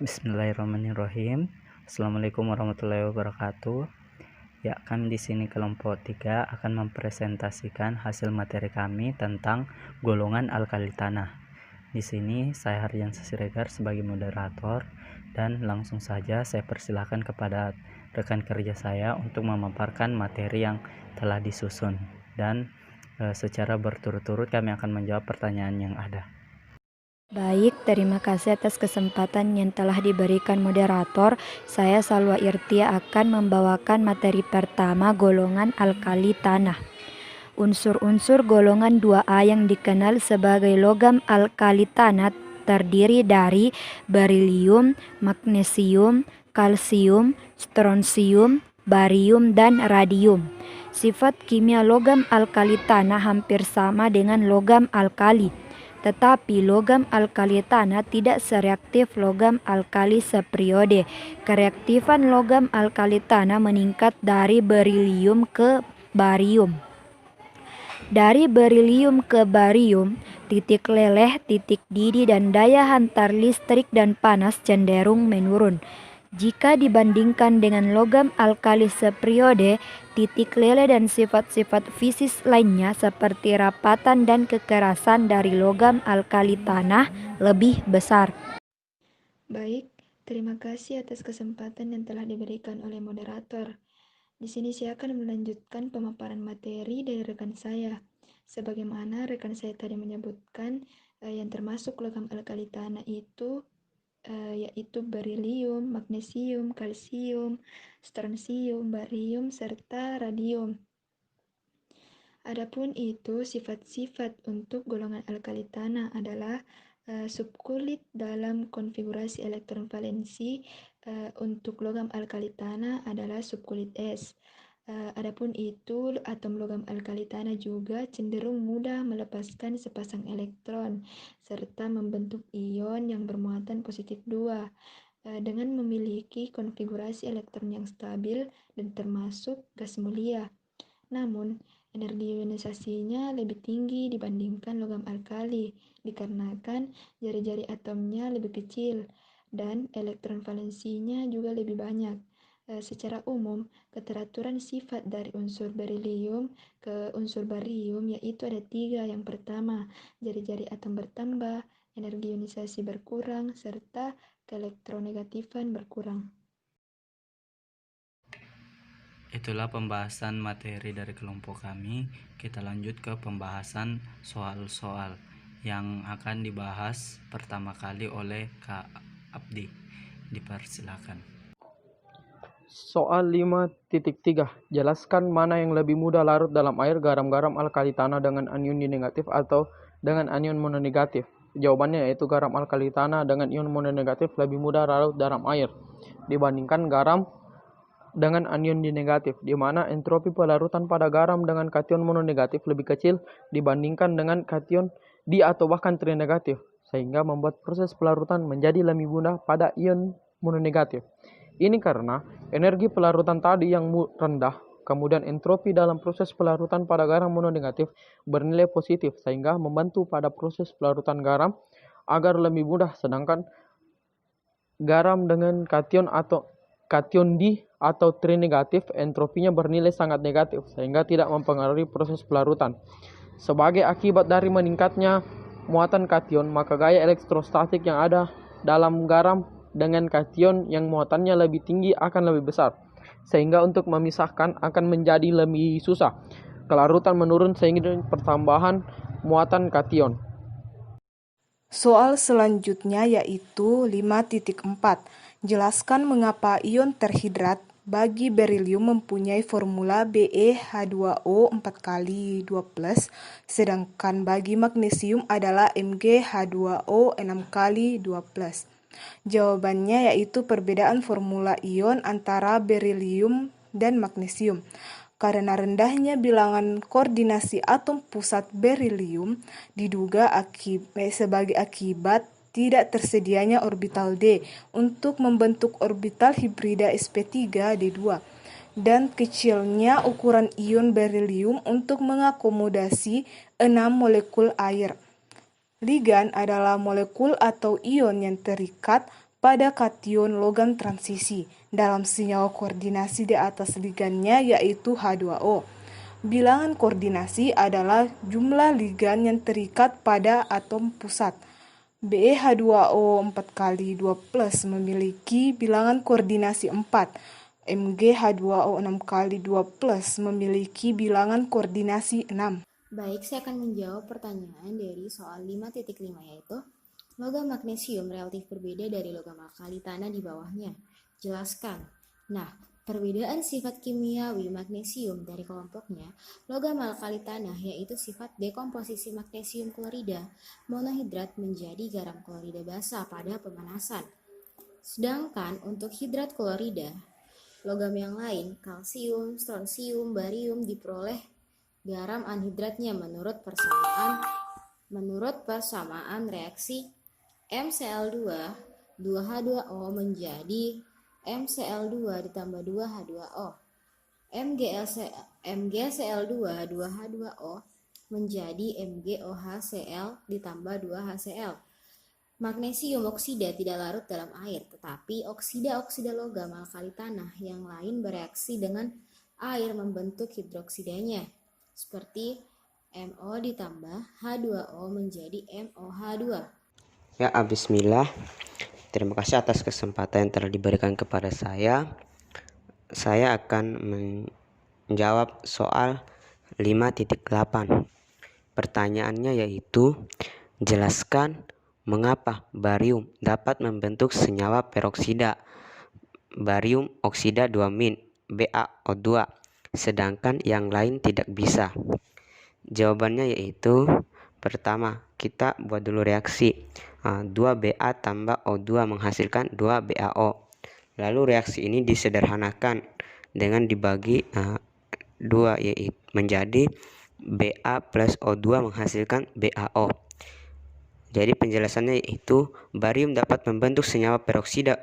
Bismillahirrahmanirrahim. Assalamualaikum warahmatullahi wabarakatuh. Ya, kami di sini kelompok 3 akan mempresentasikan hasil materi kami tentang golongan alkali tanah. Di sini saya Hardiansyah Siregar sebagai moderator, dan langsung saja saya persilahkan kepada rekan kerja saya untuk memaparkan materi yang telah disusun, dan secara berturut-turut kami akan menjawab pertanyaan yang ada. Baik, terima kasih atas kesempatan yang telah diberikan moderator. Saya Salwa Irtia akan membawakan materi pertama, golongan alkali tanah. Unsur-unsur golongan 2A yang dikenal sebagai logam alkali tanah terdiri dari berilium, magnesium, kalsium, strontium, barium, dan radium. Sifat kimia logam alkali tanah hampir sama dengan logam alkali, tetapi logam alkali tanah tidak sereaktif logam alkali seperiode. Kereaktifan logam alkali tanah meningkat dari berilium ke barium. Dari berilium ke barium, titik leleh, titik didih, dan daya hantar listrik dan panas cenderung menurun. Jika dibandingkan dengan logam alkali seperiode, titik leleh dan sifat-sifat fisis lainnya seperti rapatan dan kekerasan dari logam alkali tanah lebih besar. Baik, terima kasih atas kesempatan yang telah diberikan oleh moderator. Di sini saya akan melanjutkan pemaparan materi dari rekan saya. Sebagaimana rekan saya tadi menyebutkan, yang termasuk logam alkali tanah itu yaitu berilium, magnesium, kalsium, strontium, barium, serta radium. Adapun itu, sifat-sifat untuk golongan alkali tanah adalah subkulit dalam konfigurasi elektron valensi untuk logam alkali tanah adalah subkulit S. Adapun itu, atom logam alkali tanah juga cenderung mudah melepaskan sepasang elektron serta membentuk ion yang bermuatan positif 2 dengan memiliki konfigurasi elektron yang stabil dan termasuk gas mulia. Namun, energi ionisasinya lebih tinggi dibandingkan logam alkali dikarenakan jari-jari atomnya lebih kecil dan elektron valensinya juga lebih banyak. Secara umum, keteraturan sifat dari unsur berilium ke unsur barium yaitu ada 3. Yang pertama, jari-jari atom bertambah, energi ionisasi berkurang, serta keelektronegatifan berkurang. Itulah pembahasan materi dari kelompok kami. Kita lanjut ke pembahasan soal-soal yang akan dibahas pertama kali oleh Kak Abdi. Dipersilakan. Soal 5.3. Jelaskan mana yang lebih mudah larut dalam air, garam-garam alkali tanah dengan anion negatif atau dengan anion mononegatif. Jawabannya yaitu garam alkali tanah dengan ion mononegatif lebih mudah larut dalam air dibandingkan garam dengan anion negatif, di mana entropi pelarutan pada garam dengan kation mononegatif lebih kecil dibandingkan dengan kation di atau bahkan trinegatif, sehingga membuat proses pelarutan menjadi lebih mudah pada ion mononegatif. Ini karena energi pelarutan tadi yang rendah, kemudian entropi dalam proses pelarutan pada garam mononegatif bernilai positif, sehingga membantu pada proses pelarutan garam agar lebih mudah, sedangkan garam dengan kation atau kation di atau trinegatif entropinya bernilai sangat negatif, sehingga tidak mempengaruhi proses pelarutan. Sebagai akibat dari meningkatnya muatan kation, maka gaya elektrostatik yang ada dalam garam dengan kation yang muatannya lebih tinggi akan lebih besar, sehingga untuk memisahkan akan menjadi lebih susah. Kelarutan menurun sehingga pertambahan muatan kation. Soal selanjutnya yaitu 5.4. Jelaskan mengapa ion terhidrat bagi berilium mempunyai formula BeH2O 4 kali 2+, sedangkan bagi magnesium adalah MgH2O 6 kali 2+. Jawabannya yaitu perbedaan formula ion antara berilium dan magnesium. Karena rendahnya bilangan koordinasi atom pusat berilium diduga sebagai akibat tidak tersedianya orbital D untuk membentuk orbital hibrida sp3d2 dan kecilnya ukuran ion berilium untuk mengakomodasi 6 molekul air. Ligan adalah molekul atau ion yang terikat pada kation logam transisi dalam senyawa koordinasi di atas ligannya yaitu H2O. Bilangan koordinasi adalah jumlah ligan yang terikat pada atom pusat. BeH2O 4 kali 2 plus memiliki bilangan koordinasi 4. MgH2O 6 kali 2 plus memiliki bilangan koordinasi 6. Baik, saya akan menjawab pertanyaan dari soal 5.5 yaitu logam magnesium relatif berbeda dari logam alkali tanah di bawahnya. Jelaskan. Nah, perbedaan sifat kimiawi magnesium dari kelompoknya, logam alkali tanah yaitu sifat dekomposisi magnesium klorida monohidrat menjadi garam klorida basa pada pemanasan. Sedangkan untuk hidrat klorida, logam yang lain, kalsium, stronsium, barium diperoleh garam anhidratnya menurut persamaan reaksi MCl2 2H2O menjadi MCl2 ditambah 2H2O. MgCl2 2H2O menjadi MgOHCl ditambah 2HCl. Magnesium oksida tidak larut dalam air, tetapi oksida-oksida logam alkali tanah yang lain bereaksi dengan air membentuk hidroksidanya, seperti MO ditambah H2O menjadi MOH2. Ya, bismillah. Terima kasih atas kesempatan yang telah diberikan kepada saya. Saya akan menjawab soal 5.8. Pertanyaannya yaitu, jelaskan mengapa barium dapat membentuk senyawa peroksida barium oksida 2- BaO2, sedangkan yang lain tidak bisa. Jawabannya yaitu, pertama, kita buat dulu reaksi. 2Ba tambah O2 menghasilkan 2BaO. Lalu reaksi ini disederhanakan dengan dibagi 2 yaitu menjadi Ba plus O2 menghasilkan BaO. Jadi penjelasannya yaitu barium dapat membentuk senyawa peroksida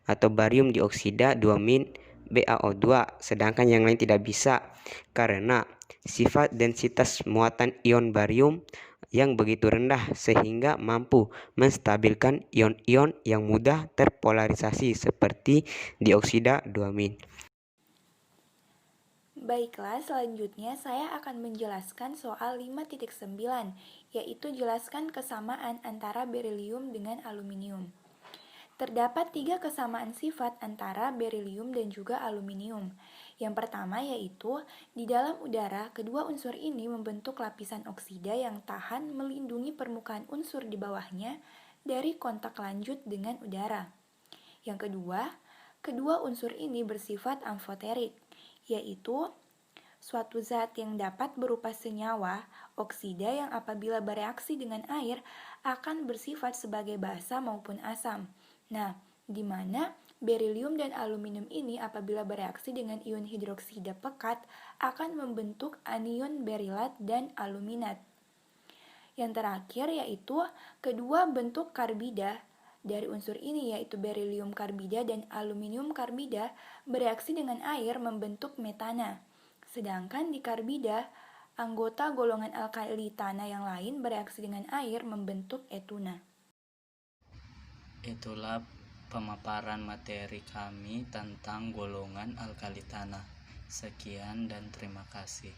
atau barium dioksida 2-BaO2, sedangkan yang lain tidak bisa karena sifat densitas muatan ion barium yang begitu rendah sehingga mampu menstabilkan ion-ion yang mudah terpolarisasi seperti dioksida 2-. Baiklah, selanjutnya saya akan menjelaskan soal 5.9, yaitu jelaskan kesamaan antara berilium dengan aluminium. Terdapat 3 kesamaan sifat antara berilium dan juga aluminium. Yang pertama yaitu, di dalam udara, kedua unsur ini membentuk lapisan oksida yang tahan melindungi permukaan unsur di bawahnya dari kontak lanjut dengan udara. Yang kedua unsur ini bersifat amfoterik, yaitu suatu zat yang dapat berupa senyawa, oksida yang apabila bereaksi dengan air akan bersifat sebagai basa maupun asam. Nah, di mana berilium dan aluminium ini apabila bereaksi dengan ion hidroksida pekat akan membentuk anion berilat dan aluminat. Yang terakhir yaitu kedua bentuk karbida dari unsur ini yaitu berilium karbida dan aluminium karbida bereaksi dengan air membentuk metana. Sedangkan di karbida, anggota golongan alkali tanah yang lain bereaksi dengan air membentuk etuna. Itulah pemaparan materi kami tentang golongan alkali tanah. Sekian dan terima kasih.